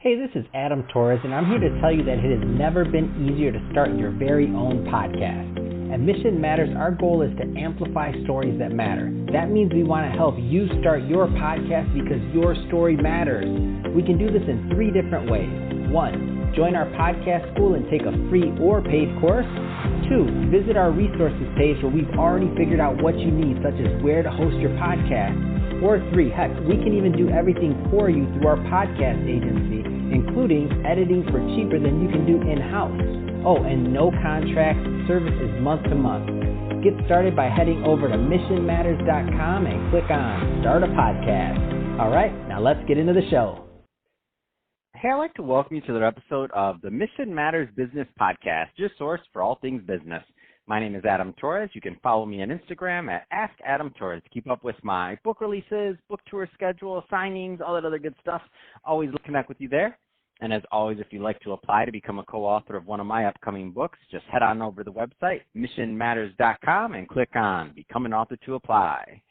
Hey, this is Adam Torres, and I'm here to tell you that it has never been easier to start your very own podcast. At Mission Matters, our goal is to amplify stories that matter. That means we want to help you start your podcast because your story matters. We can do this in 3 different ways. 1, join our podcast school and take a free or paid course. 2, visit our resources page where we've already figured out what you need, such as where to host your podcast. Or 3, heck, we can even do everything for you through our podcast agency, including editing for cheaper than you can do in-house. Oh, and no contracts, service is month to month. Get started by heading over to missionmatters.com and click on Start a Podcast. All right, now let's get into the show. Hey, I'd like to welcome you to another episode of the Mission Matters Business Podcast, your source for all things business. My name is Adam Torres. You can follow me on Instagram at AskAdamTorres to keep up with my book releases, book tour schedule, signings, all that other good stuff. Always connect with you there. And as always, if you'd like to apply to become a co-author of one of my upcoming books, just head on over to the website, missionmatters.com, and click on Become an Author to apply.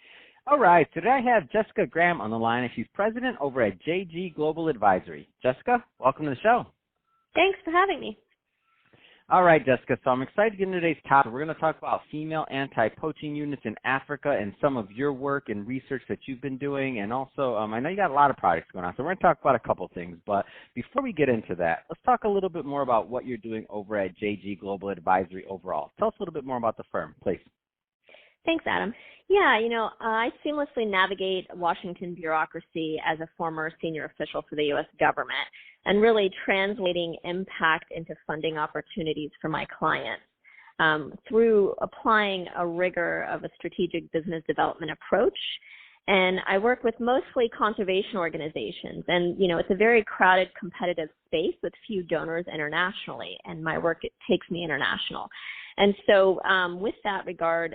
All right, today I have Jessica Graham on the line, and she's president over at JG Global Advisory. Jessica, welcome to the show. Thanks for having me. All right, Jessica, so I'm excited to get into today's topic. We're going to talk about female anti-poaching units in Africa and some of your work and research that you've been doing. And also, I know you got a lot of projects going on, so we're going to talk about a couple things. But before we get into that, let's talk a little bit more about what you're doing over at JG Global Advisory overall. Tell us a little bit more about the firm, please. Thanks, Adam. Yeah, I seamlessly navigate Washington bureaucracy as a former senior official for the U.S. government and really translating impact into funding opportunities for my clients through applying a rigor of a strategic business development approach. And I work with mostly conservation organizations. And, it's a very crowded, competitive space with few donors internationally. And my work, it takes me international. And so with that regard,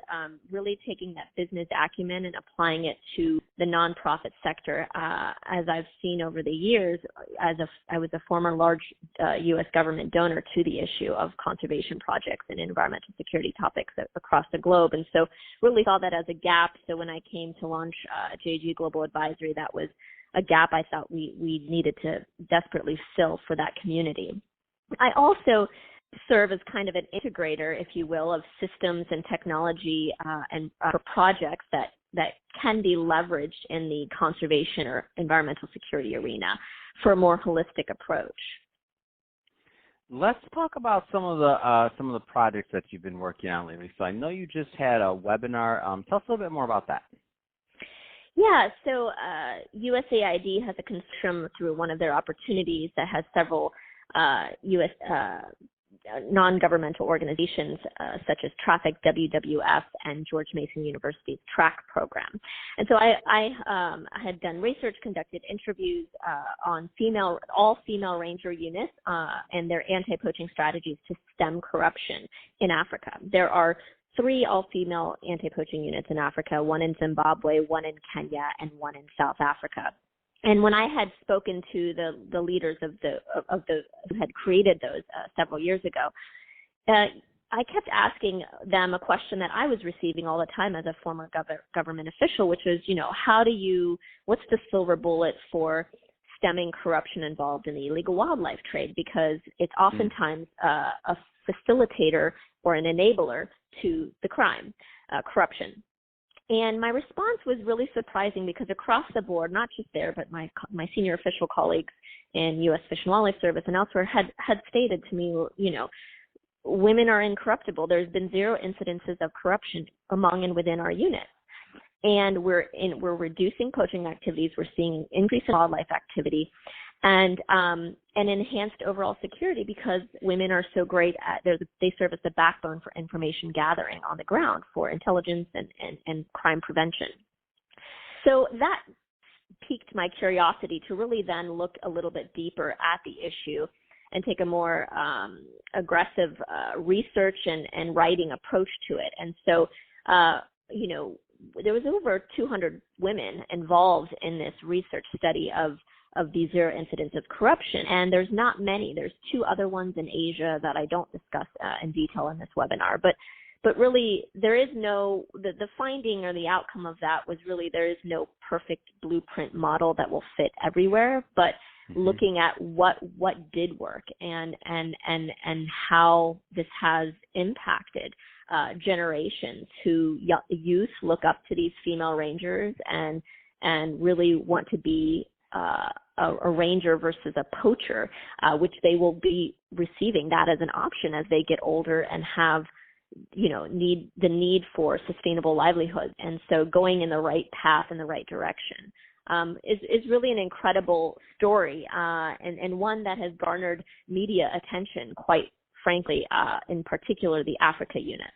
really taking that business acumen and applying it to the nonprofit sector, as I've seen over the years, I was a former large U.S. government donor to the issue of conservation projects and environmental security topics across the globe. And so really saw that as a gap. So when I came to launch JG Global Advisory, that was a gap I thought we needed to desperately fill for that community. I also serve as kind of an integrator, if you will, of systems and technology and for projects that can be leveraged in the conservation or environmental security arena for a more holistic approach. Let's talk about some of the projects that you've been working on lately. So I know you just had a webinar. Tell us a little bit more about that. Yeah, so USAID has a consortium through one of their opportunities that has several U.S. non-governmental organizations such as Traffic, WWF, and George Mason University's TRACK program. And so I had done research, conducted interviews on all female ranger units and their anti-poaching strategies to stem corruption in Africa. There are 3 all-female anti-poaching units in Africa, 1 in Zimbabwe, 1 in Kenya, and 1 in South Africa. And when I had spoken to the leaders of the who had created those several years ago, I kept asking them a question that I was receiving all the time as a former government official, which was, what's the silver bullet for stemming corruption involved in the illegal wildlife trade? Because it's oftentimes a facilitator or an enabler to the crime, corruption. And my response was really surprising because across the board, not just there, but my senior official colleagues in U.S. Fish and Wildlife Service and elsewhere had stated to me, women are incorruptible. There's been 0 incidences of corruption among and within our units. And we're reducing poaching activities. We're seeing increase in wildlife activity and enhanced overall security because women are so great at, they serve as the backbone for information gathering on the ground for intelligence and crime prevention. So that piqued my curiosity to really then look a little bit deeper at the issue and take a more aggressive research and writing approach to it. And so, there was over 200 women involved in this research study of these 0 incidents of corruption. And there's not many. There's 2 other ones in Asia that I don't discuss in detail in this webinar. But really, there is no, the finding or the outcome of that was really there is no perfect blueprint model that will fit everywhere. But looking at what did work and how this has impacted generations who youth look up to these female rangers and really want to be a ranger versus a poacher, which they will be receiving that as an option as they get older and have need for sustainable livelihood. And so going in the right path in the right direction is really an incredible story, and one that has garnered media attention, quite frankly, in particular the Africa units.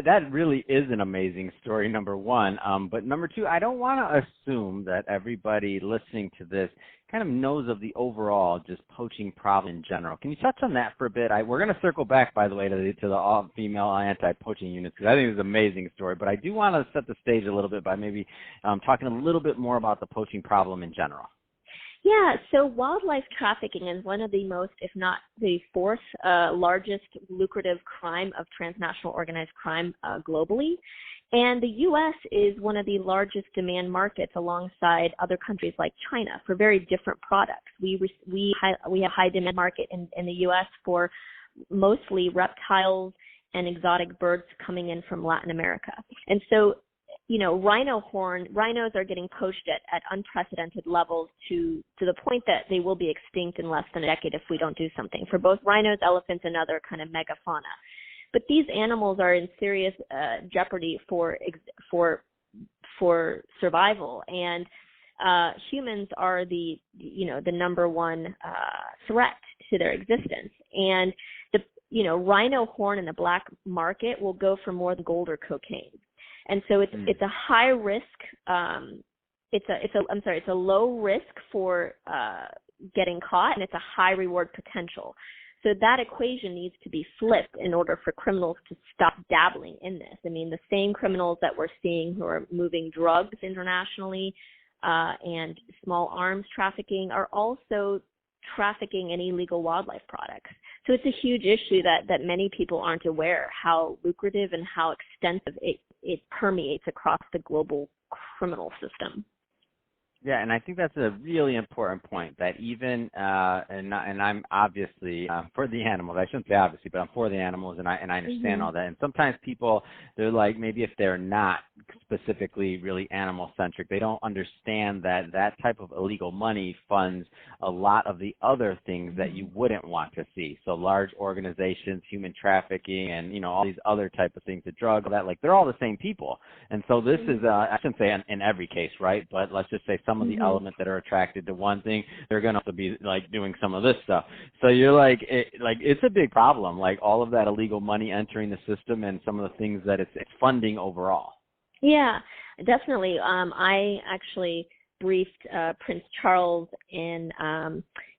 That really is an amazing story, number one. But number two, I don't want to assume that everybody listening to this kind of knows of the overall just poaching problem in general. Can you touch on that for a bit? We're going to circle back, by the way, to the all-female anti-poaching units, because I think it's an amazing story. But I do want to set the stage a little bit by maybe talking a little bit more about the poaching problem in general. Yeah, so wildlife trafficking is one of the most, if not the fourth largest lucrative crime of transnational organized crime globally. And the U.S. is one of the largest demand markets alongside other countries like China for very different products. We have high demand market in the U.S. for mostly reptiles and exotic birds coming in from Latin America. And so, rhinos are getting poached at unprecedented levels to the point that they will be extinct in less than a decade if we don't do something for both rhinos, elephants, and other kind of megafauna. But these animals are in serious jeopardy for survival, and humans are the number one threat to their existence. And the rhino horn in the black market will go for more than gold or cocaine. And so it's a high risk. It's a low risk for getting caught, and it's a high reward potential. So that equation needs to be flipped in order for criminals to stop dabbling in this. I mean, the same criminals that we're seeing who are moving drugs internationally and small arms trafficking are also trafficking in illegal wildlife products. So it's a huge issue that many people aren't aware how lucrative and how extensive it permeates across the global criminal system. Yeah, and I think that's a really important point, that even and I'm obviously for the animals. I shouldn't say obviously, but I'm for the animals, and I understand all that. And sometimes people, they're like, maybe if they're not specifically really animal centric, they don't understand that type of illegal money funds a lot of the other things that you wouldn't want to see. So large organizations, human trafficking, and all these other type of things, the drug, that, like, they're all the same people. And so this is I shouldn't say in every case, right? But let's just say some of the elements that are attracted to one thing, they're going to also be like doing some of this stuff. So you're like, it's a big problem, like all of that illegal money entering the system and some of the things that it's funding overall. Yeah, definitely. I actually briefed Prince Charles in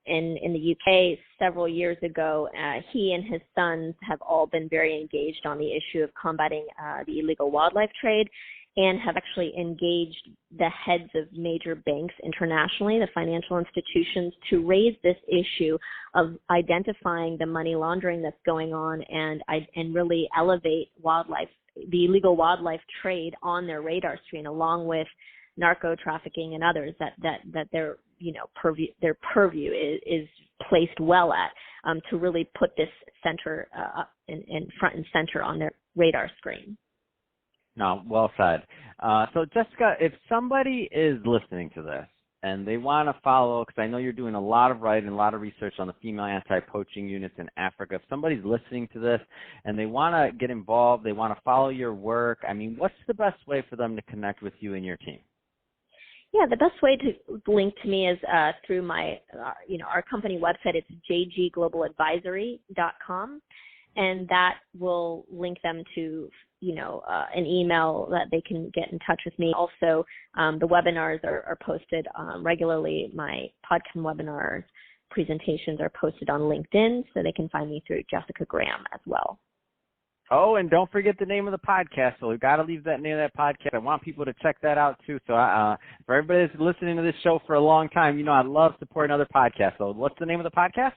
the UK several years ago. He and his sons have all been very engaged on the issue of combating the illegal wildlife trade, and have actually engaged the heads of major banks internationally, the financial institutions, to raise this issue of identifying the money laundering that's going on and really elevate the illegal wildlife trade on their radar screen, along with narco trafficking and others that their purview is placed well at, to really put this center in front and center on their radar screen. No, well said. So, Jessica, if somebody is listening to this and they want to follow, because I know you're doing a lot of writing, a lot of research on the female anti-poaching units in Africa. If somebody's listening to this and they want to get involved, they want to follow your work, I mean, what's the best way for them to connect with you and your team? Yeah, the best way to link to me is through our company website. It's jgglobaladvisory.com. And that will link them to, an email that they can get in touch with me. Also, the webinars are posted regularly. My podcast webinars presentations are posted on LinkedIn, so they can find me through Jessica Graham as well. Oh, and don't forget the name of the podcast. So we've got to leave that name of that podcast. I want people to check that out too. So for everybody that's listening to this show for a long time, I love supporting other podcasts. So what's the name of the podcast?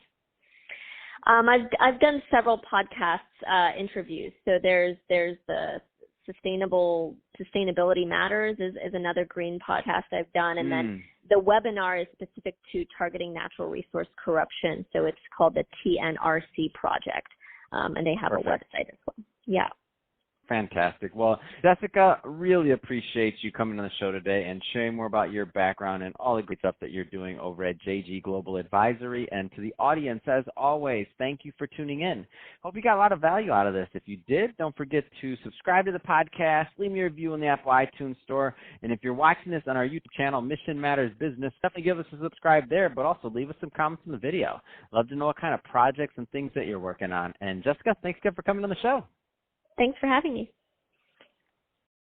I've done several podcasts interviews. So there's the Sustainability Matters is another green podcast I've done, and then the webinar is specific to targeting natural resource corruption. So it's called the TNRC Project, and they have a website as well. Yeah. Fantastic. Well, Jessica, really appreciate you coming on the show today and sharing more about your background and all the great stuff that you're doing over at JG Global Advisory. And to the audience, as always, thank you for tuning in. Hope you got a lot of value out of this. If you did, don't forget to subscribe to the podcast, leave me a review in the Apple iTunes Store. And if you're watching this on our YouTube channel, Mission Matters Business, definitely give us a subscribe there, but also leave us some comments in the video. Love to know what kind of projects and things that you're working on. And Jessica, thanks again for coming on the show. Thanks for having me.